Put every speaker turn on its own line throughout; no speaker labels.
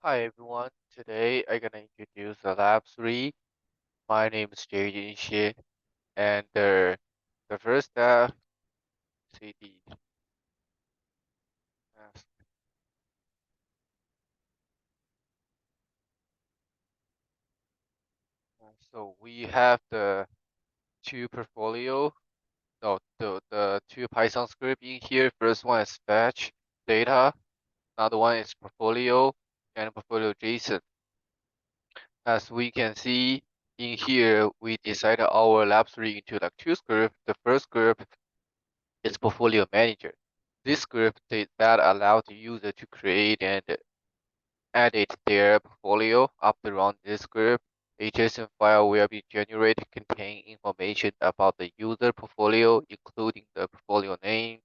Hi everyone, today I'm gonna introduce the lab 3. My name is JJ Xie, and the first step, CD. So we have the two portfolio, no, the two Python script in here. First one is fetch data, another one is portfolio and portfolio JSON. As we can see in here, we decided our lab 3 into like two scripts. The first script is portfolio manager. This script that allows the user to create and edit their portfolio after running this script. A JSON file will be generated containing information about the user portfolio, including the portfolio name,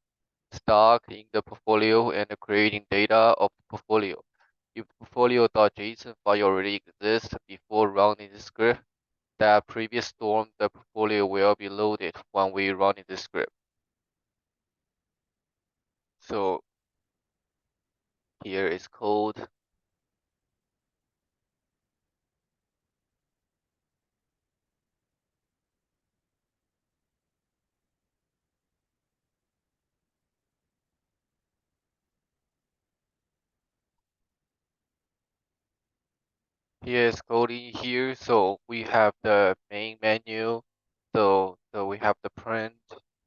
stock in the portfolio, and the creating data of the portfolio. If portfolio.json file already exists before running the script, that previous storm the portfolio will be loaded when we run in the script. So here is code. Here's coding here. So we have the main menu. So we have the print,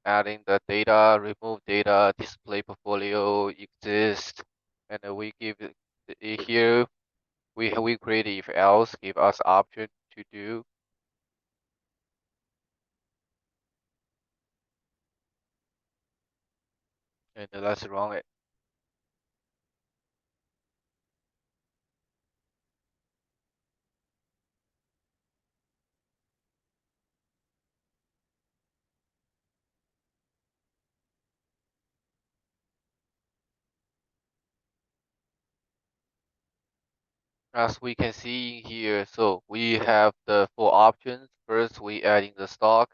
adding the data, remove data, display portfolio, exist, and then we give it here. We create if else, give us option to do, and then let's run it. As we can see here, so we have the four options. First, we adding the stock,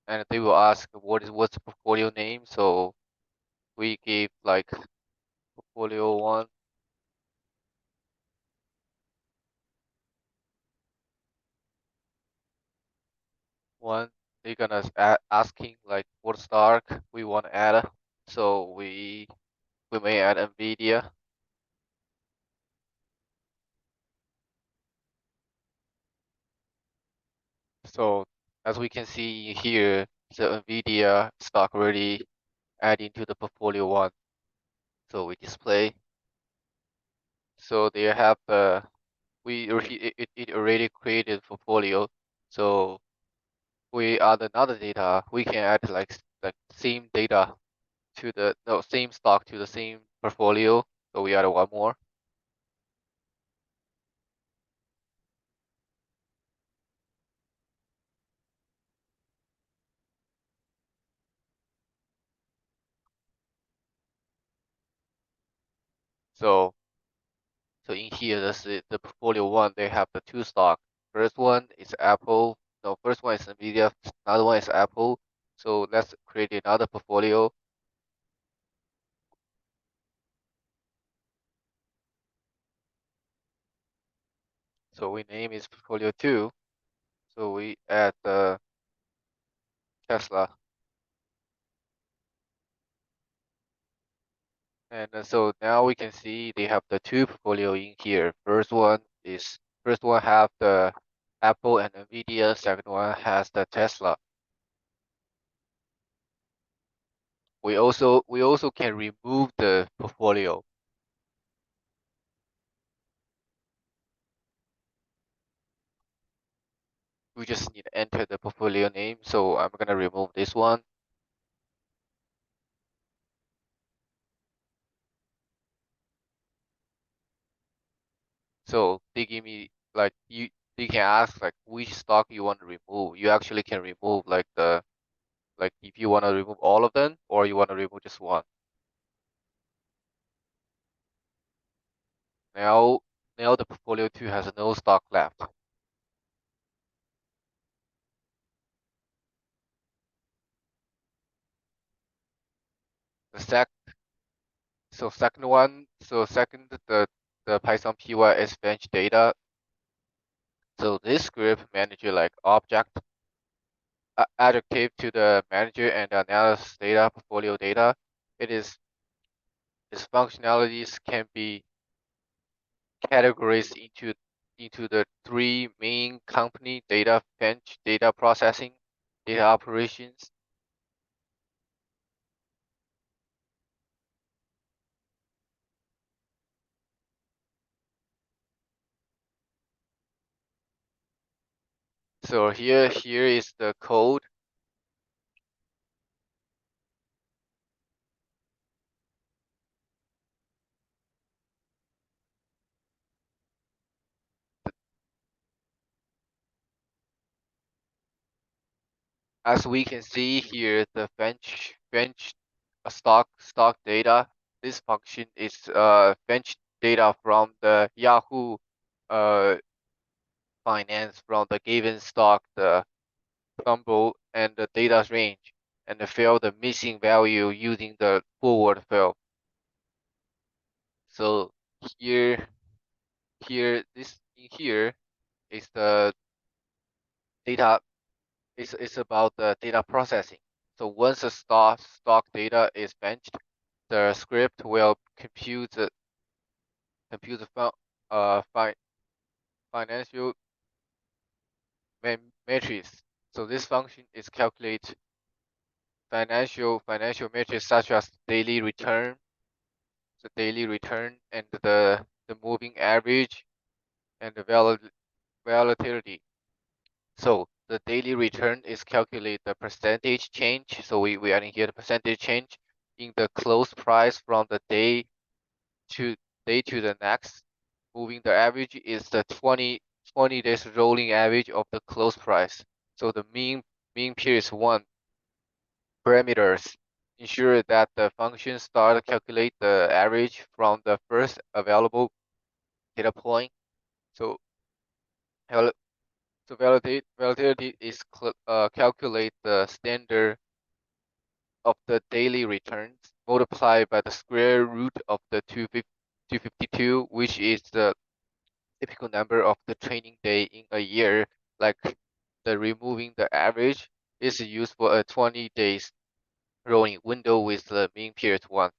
and they will ask what's the portfolio name. So we give like portfolio one. They're gonna asking like what stock we want to add. So we may add NVIDIA. So as we can see here, the NVIDIA stock already added into the portfolio one. So we display. So they have it already created portfolio. So we add another data. We can add like same data to the no same stock to the same portfolio. So we add one more. So so in here, the portfolio one. They have the two stock. First one is Apple. No, first one is Nvidia. Another one is Apple. So let's create another portfolio. So we name is portfolio two. So we add the Tesla. And so now we can see they have the two portfolio in here. First one have the Apple and Nvidia. Second one has the Tesla. We also can remove the portfolio. We just need to enter the portfolio name. So I'm gonna remove this one. So they give me like they can ask like which stock you want to remove. You actually can remove like if you want to remove all of them or you want to remove just one. Now now the portfolio two has no stock left. The So second, the Python PY is bench data. So this script manages like object adjective to the manager and analysis data, portfolio data. It is its functionalities can be categorized into the three main company data bench, data processing, data operations. So here is the code. As we can see here, the bench stock data. This function is bench data from the Yahoo finance from the given stock, the combo and the data range, and fill the missing value using the forward fill. So here here is the data. It's about the data processing. So once the stock data is benched, the script will compute the financial metrics. So this function is calculate financial metrics such as the daily return and the moving average and the volatility. So the daily return is calculate the percentage change. So we adding here the percentage change in the close price from the to to the next. Moving the average is the 20 days rolling average of the close price. So the mean period is one. Parameters ensure that the function start calculate the average from the first available data point. So so volatility is calculate the standard of the daily returns multiplied by the square root of the 252, which is the typical number of the training day in a year. Like the removing the average is used for a 20 days rolling window with the mean period 1.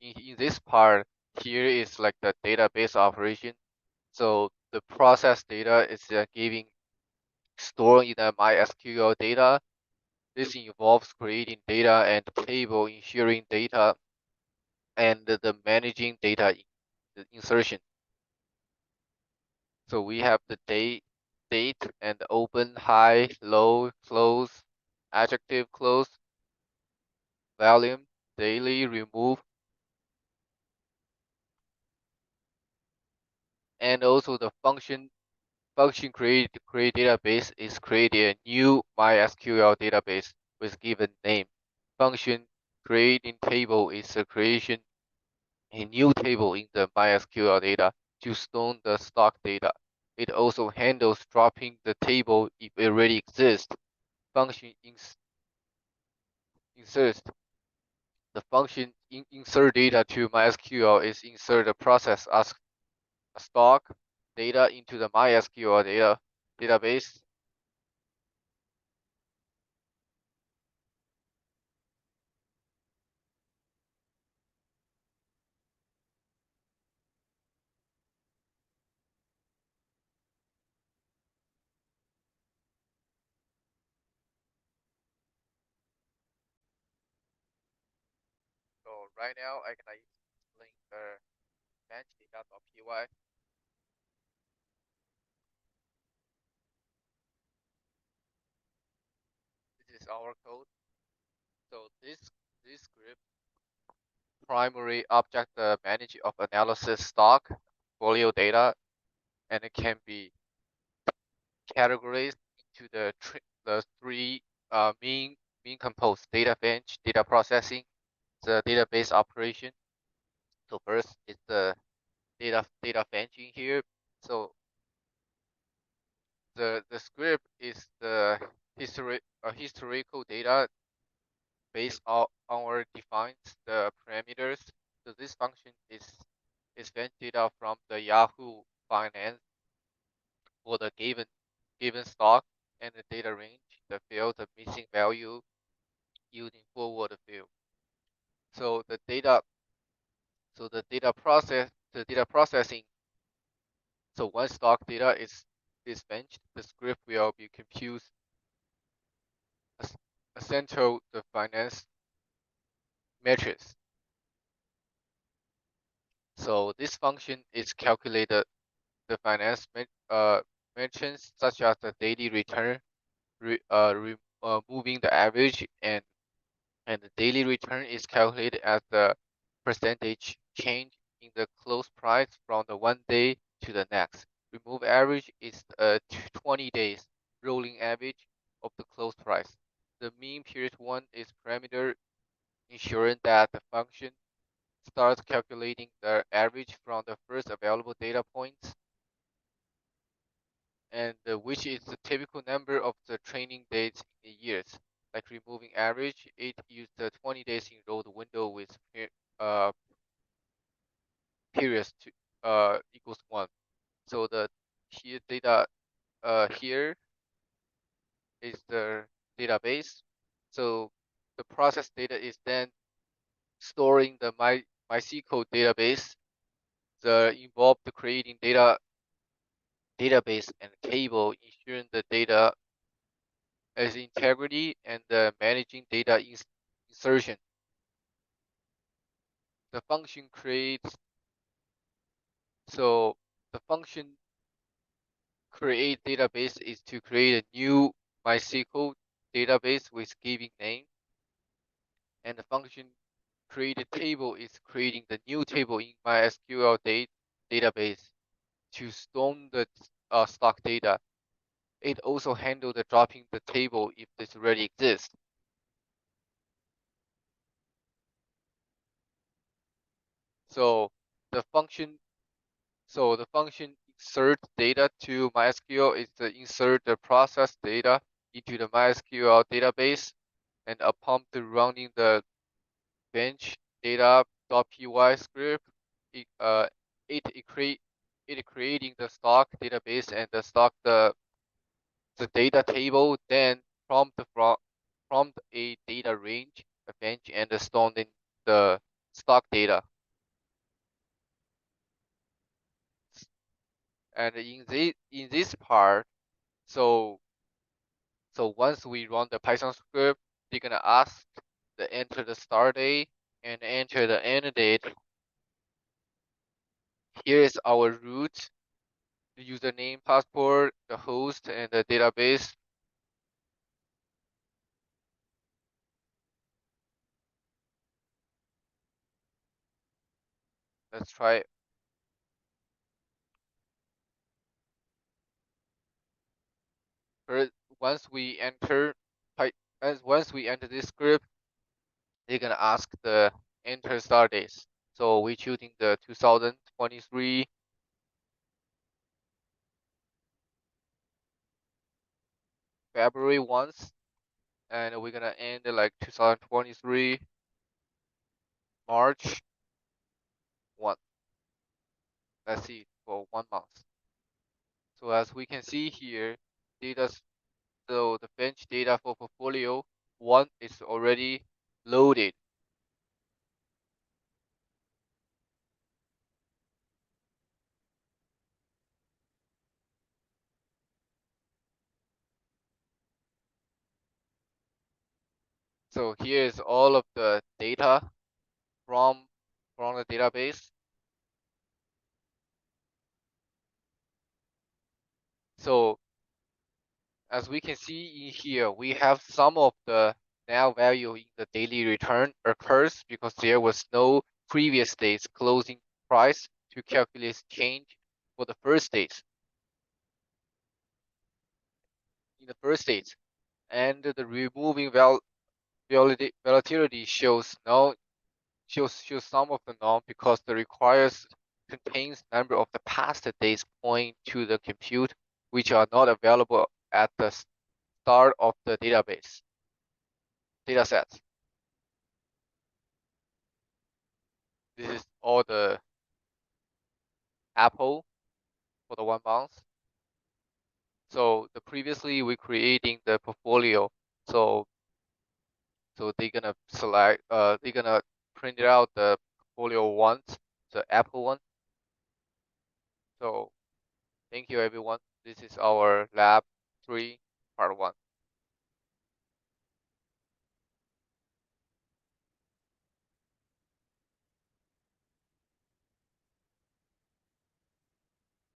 In this part, here is like the database operation. So the process data is giving stored in the MySQL data. This involves creating data and table, ensuring data and the managing data insertion. So we have the date and open, high, low, close, adjective, close, volume, daily, remove, and also the function create database is create a new MySQL database with given name. Function creating table is a creation a new table in the MySQL data to store the stock data. It also handles dropping the table if it already exists. Function insert the function insert data to MySQL is insert the process as stock data into the MySQL database. So right now I can explain the bench data.py. This is our code. So this script primary object manage of analysis stock portfolio data, and it can be categorized into the three main components: data bench, data processing, the database operation. So first is the data bench in here. So the script is the historical data based on our defines the parameters. So this function is fetch data from the Yahoo Finance for the given stock and the data range, the field, the missing value using forward field. So the data processing. So once stock data is benched, the script will be compute a central the finance matrix. So this function is calculated the finance mentions such as the daily return, moving the average, and the daily return is calculated as the percentage change in the close price from the one day to the next. Remove average is 20 days rolling average of the close price. The mean period one is parameter ensuring that the function starts calculating the average from the first available data points, and which is the typical number of the training days in years. Like removing average, it uses the 20 days enrolled window with uh, periods to equals 1. So the here data here is the database. So the process data is then storing the MySQL database. The involved creating database and table, ensuring the data as integrity and managing data insertion. The function creates, so the function create database is to create a new MySQL database with giving name, and the function create a table is creating the new table in MySQL database to store the stock data. It also handle the dropping the table if this already exists. So the function insert data to MySQL is to insert the process data into the MySQL database, and upon the running the bench data.py script, it creating the stock database and the data table, then prompt a data range, a bench, and storing the stock data. And in this part, so once we run the Python script, they're gonna ask to enter the start date and enter the end date. Here is our root, the username, passport, the host, and the database. Let's try it. First, once we enter this script, they're gonna ask the enter start dates. So we're choosing the 2023 February once, and we're gonna end like 2023 March 1. Let's see for 1 month. So as we can see here, data, so the bench data for portfolio 1 is already loaded. So here is all of the data from the database. So as we can see in here, we have some of the now value in the daily return occurs because there was no previous day's closing price to calculate change for the first days. In the first days, and the removing volatility shows some of the norm because the requires contains number of the past days point to the compute which are not available at the start of the database dataset. This is all the apple for the 1 month. So the previously we creating the portfolio. So they're gonna select they're gonna print it out the portfolio once, the apple one. So thank you everyone. This is our lab 3 part 1.